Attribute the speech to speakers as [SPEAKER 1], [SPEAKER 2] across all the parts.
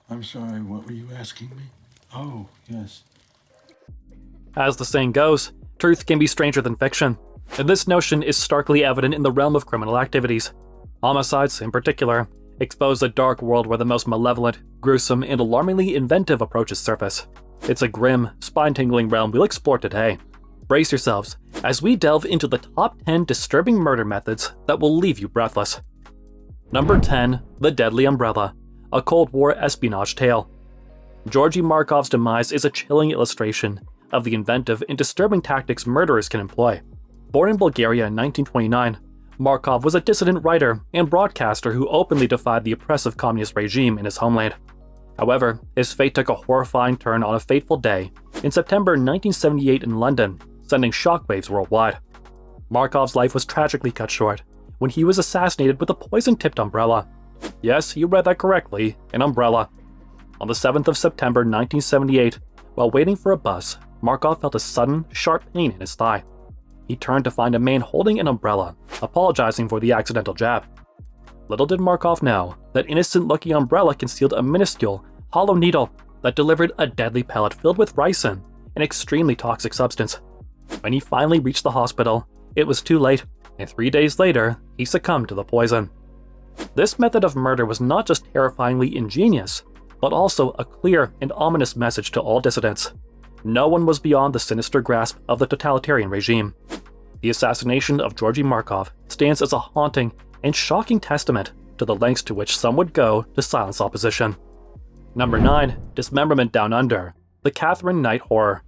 [SPEAKER 1] I'm sorry, what were you asking me? Oh, yes.
[SPEAKER 2] As the saying goes, truth can be stranger than fiction, and this notion is starkly evident in the realm of criminal activities. Homicides, in particular, expose a dark world where the most malevolent, gruesome, and alarmingly inventive approaches surface. It's a grim, spine-tingling realm we'll explore today. Brace yourselves as we delve into the top 10 disturbing murder methods that will leave you breathless. Number 10. The Deadly Umbrella, a Cold War espionage tale. Georgy Markov's demise is a chilling illustration of the inventive and disturbing tactics murderers can employ. Born in Bulgaria in 1929, Markov was a dissident writer and broadcaster who openly defied the oppressive communist regime in his homeland. However, his fate took a horrifying turn on a fateful day in September 1978 in London, sending shockwaves worldwide. Markov's life was tragically cut short when he was assassinated with a poison-tipped umbrella. Yes, you read that correctly, an umbrella. On the 7th of September 1978, while waiting for a bus, Markov felt a sudden, sharp pain in his thigh. He turned to find a man holding an umbrella, apologizing for the accidental jab. Little did Markov know that innocent-looking umbrella concealed a minuscule, hollow needle that delivered a deadly pellet filled with ricin, an extremely toxic substance. When he finally reached the hospital, it was too late, and 3 days later, he succumbed to the poison. This method of murder was not just terrifyingly ingenious, but also a clear and ominous message to all dissidents. No one was beyond the sinister grasp of the totalitarian regime. The assassination of Georgy Markov stands as a haunting and shocking testament to the lengths to which some would go to silence opposition. Number 9. Dismemberment Down Under, the Katherine Night Horror.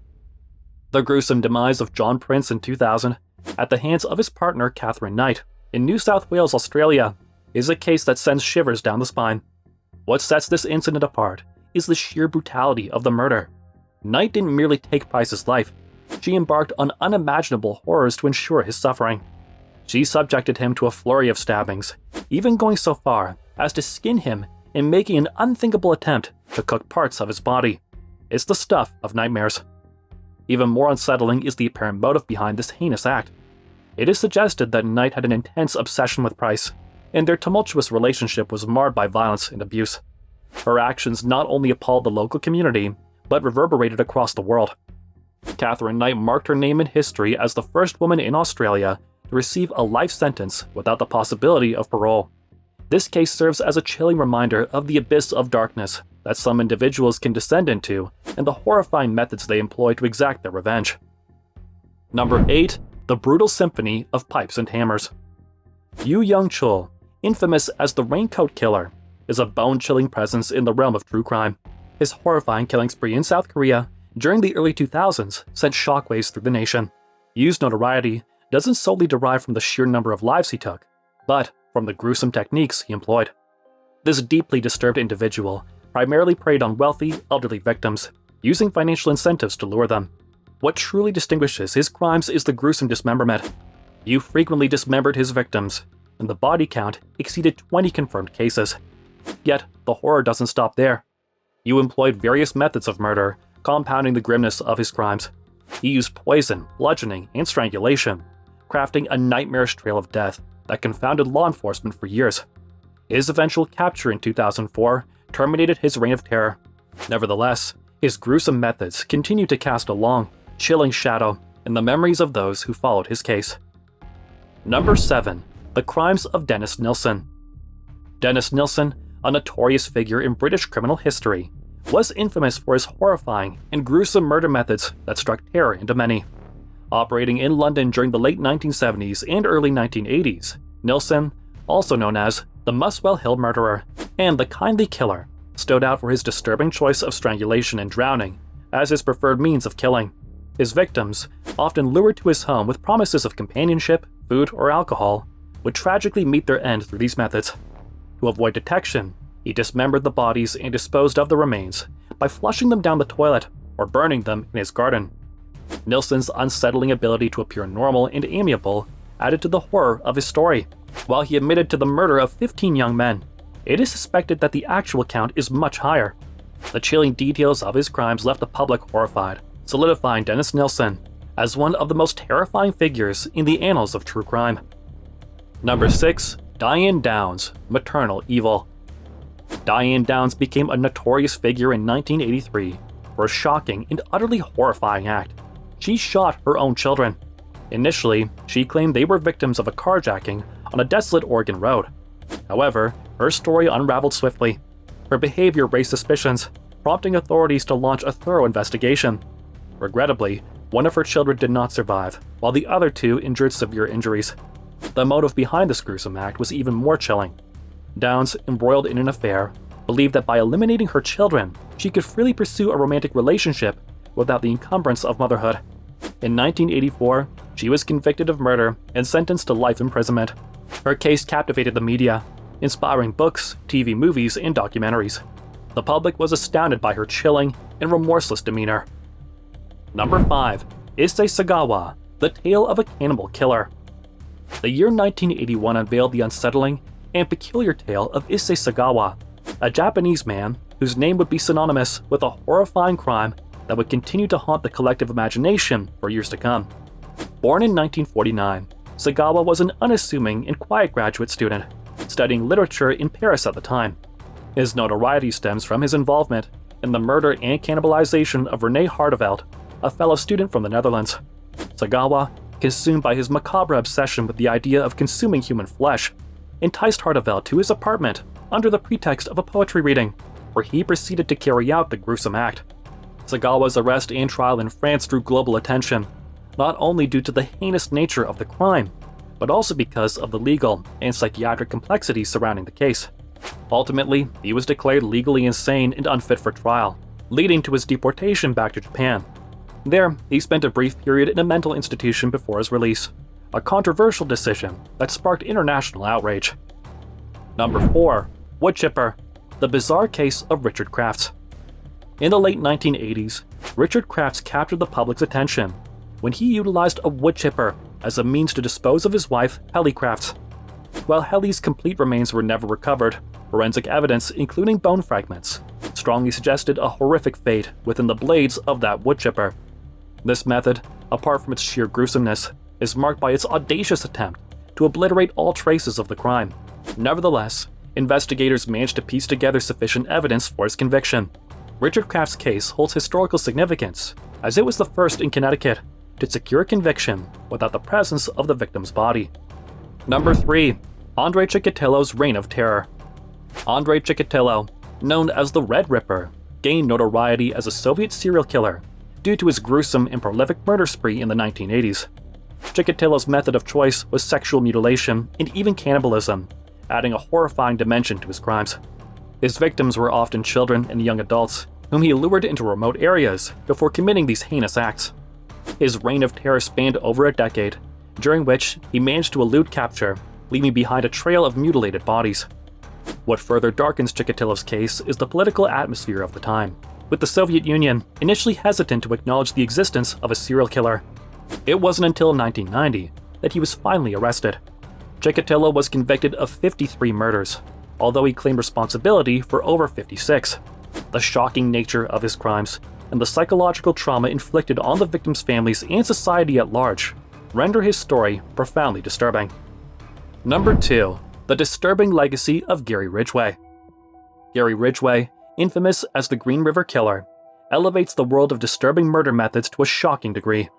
[SPEAKER 2] The gruesome demise of John Prince in 2000 at the hands of his partner Katherine Knight in New South Wales, Australia, is a case that sends shivers down the spine. What sets this incident apart is the sheer brutality of the murder. Knight didn't merely take Price's life, she embarked on unimaginable horrors to ensure his suffering. She subjected him to a flurry of stabbings, even going so far as to skin him and making an unthinkable attempt to cook parts of his body. It's the stuff of nightmares. Even more unsettling is the apparent motive behind this heinous act. It is suggested that Knight had an intense obsession with Price, and their tumultuous relationship was marred by violence and abuse. Her actions not only appalled the local community, but reverberated across the world. Katherine Knight marked her name in history as the first woman in Australia to receive a life sentence without the possibility of parole. This case serves as a chilling reminder of the abyss of darkness that some individuals can descend into and the horrifying methods they employ to exact their revenge. Number 8. The Brutal Symphony of Pipes and Hammers. Yu Young-chul, infamous as the Raincoat Killer, is a bone-chilling presence in the realm of true crime. His horrifying killing spree in South Korea during the early 2000s sent shockwaves through the nation. Yu's notoriety doesn't solely derive from the sheer number of lives he took, but from the gruesome techniques he employed. This deeply disturbed individual primarily preyed on wealthy, elderly victims, using financial incentives to lure them. What truly distinguishes his crimes is the gruesome dismemberment. Yu frequently dismembered his victims, and the body count exceeded 20 confirmed cases. Yet, the horror doesn't stop there. Yu employed various methods of murder, compounding the grimness of his crimes. He used poison, bludgeoning, and strangulation, crafting a nightmarish trail of death that confounded law enforcement for years. His eventual capture in 2004 terminated his reign of terror. Nevertheless, his gruesome methods continue to cast a long, chilling shadow in the memories of those who followed his case. Number 7. The Crimes of Dennis Nilsen. Dennis Nilsen, a notorious figure in British criminal history, was infamous for his horrifying and gruesome murder methods that struck terror into many. Operating in London during the late 1970s and early 1980s, Nilsen, also known as the Muswell Hill Murderer and the Kindly Killer, stood out for his disturbing choice of strangulation and drowning as his preferred means of killing. His victims, often lured to his home with promises of companionship, food, or alcohol, would tragically meet their end through these methods. To avoid detection, he dismembered the bodies and disposed of the remains by flushing them down the toilet or burning them in his garden. Nilsen's unsettling ability to appear normal and amiable added to the horror of his story. While he admitted to the murder of 15 young men, it is suspected that the actual count is much higher. The chilling details of his crimes left the public horrified, solidifying Dennis Nilsen as one of the most terrifying figures in the annals of true crime. Number 6. Diane Downs, Maternal Evil. Diane Downs became a notorious figure in 1983 for a shocking and utterly horrifying act. She shot her own children. Initially, she claimed they were victims of a carjacking on a desolate Oregon road. However, her story unraveled swiftly. Her behavior raised suspicions, prompting authorities to launch a thorough investigation. Regrettably, one of her children did not survive, while the other two endured severe injuries. The motive behind this gruesome act was even more chilling. Downs, embroiled in an affair, believed that by eliminating her children, she could freely pursue a romantic relationship without the encumbrance of motherhood. In 1984, she was convicted of murder and sentenced to life imprisonment. Her case captivated the media, inspiring books, TV movies, and documentaries. The public was astounded by her chilling and remorseless demeanor. Number 5. Issei Sagawa, The Tale of a Cannibal Killer. The year 1981 unveiled the unsettling and peculiar tale of Issei Sagawa, a Japanese man whose name would be synonymous with a horrifying crime that would continue to haunt the collective imagination for years to come. Born in 1949, Sagawa was an unassuming and quiet graduate student, studying literature in Paris at the time. His notoriety stems from his involvement in the murder and cannibalization of René Hardeveld, a fellow student from the Netherlands. Sagawa, consumed by his macabre obsession with the idea of consuming human flesh, enticed Hardeveld to his apartment under the pretext of a poetry reading, where he proceeded to carry out the gruesome act. Sagawa's arrest and trial in France drew global attention, not only due to the heinous nature of the crime, but also because of the legal and psychiatric complexities surrounding the case. Ultimately, he was declared legally insane and unfit for trial, leading to his deportation back to Japan. There, he spent a brief period in a mental institution before his release, a controversial decision that sparked international outrage. Number 4. Woodchipper, The Bizarre Case of Richard Crafts. In the late 1980s, Richard Crafts captured the public's attention when he utilized a woodchipper as a means to dispose of his wife, Helly Crafts. While Helly's complete remains were never recovered, forensic evidence, including bone fragments, strongly suggested a horrific fate within the blades of that woodchipper. This method, apart from its sheer gruesomeness, is marked by its audacious attempt to obliterate all traces of the crime. Nevertheless, investigators managed to piece together sufficient evidence for his conviction. Richard Crafts' case holds historical significance, as it was the first in Connecticut to secure a conviction without the presence of the victim's body. Number 3. Andrei Chikatilo's Reign of Terror. Andrei Chikatilo, known as the Red Ripper, gained notoriety as a Soviet serial killer due to his gruesome and prolific murder spree in the 1980s. Chikatilo's method of choice was sexual mutilation and even cannibalism, adding a horrifying dimension to his crimes. His victims were often children and young adults, whom he lured into remote areas before committing these heinous acts. His reign of terror spanned over a decade, during which he managed to elude capture, leaving behind a trail of mutilated bodies. What further darkens Chikatilo's case is the political atmosphere of the time, with the Soviet Union initially hesitant to acknowledge the existence of a serial killer. It wasn't until 1990 that he was finally arrested. Chikatilo was convicted of 53 murders, although he claimed responsibility for over 56. The shocking nature of his crimes and the psychological trauma inflicted on the victims' families and society at large render his story profoundly disturbing. Number 2. The Disturbing Legacy of Gary Ridgway. Gary Ridgway, infamous as the Green River Killer, elevates the world of disturbing murder methods to a shocking degree.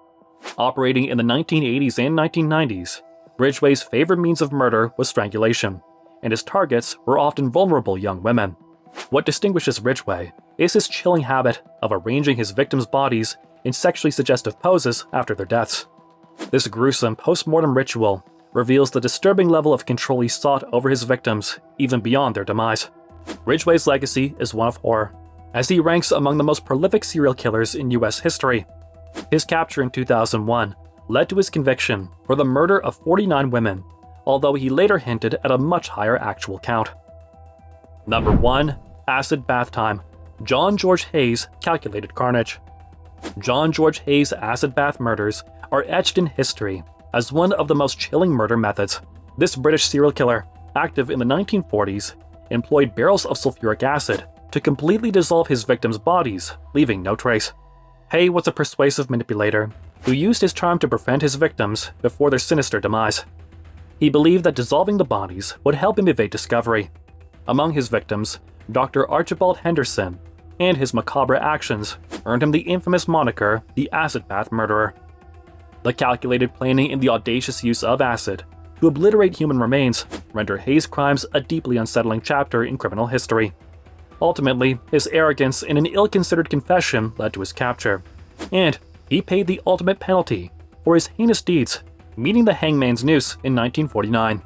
[SPEAKER 2] Operating in the 1980s and 1990s, Ridgway's favorite means of murder was strangulation, and his targets were often vulnerable young women. What distinguishes Ridgway is his chilling habit of arranging his victims' bodies in sexually suggestive poses after their deaths. This gruesome post-mortem ritual reveals the disturbing level of control he sought over his victims, even beyond their demise. Ridgway's legacy is one of horror, as he ranks among the most prolific serial killers in US history. His capture in 2001 led to his conviction for the murder of 49 women, although he later hinted at a much higher actual count. Number 1. Acid Bath Time, John George Haig's Calculated Carnage. John George Haig's acid bath murders are etched in history as one of the most chilling murder methods. This British serial killer, active in the 1940s, employed barrels of sulfuric acid to completely dissolve his victims' bodies, leaving no trace. Haigh was a persuasive manipulator who used his charm to befriend his victims before their sinister demise. He believed that dissolving the bodies would help him evade discovery. Among his victims Dr. Archibald Henderson, and his macabre actions earned him the infamous moniker the Acid Bath Murderer. The calculated planning and the audacious use of acid to obliterate human remains render Haigh's crimes a deeply unsettling chapter in criminal history. Ultimately, his arrogance and an ill-considered confession led to his capture, and he paid the ultimate penalty for his heinous deeds, meeting the hangman's noose in 1949.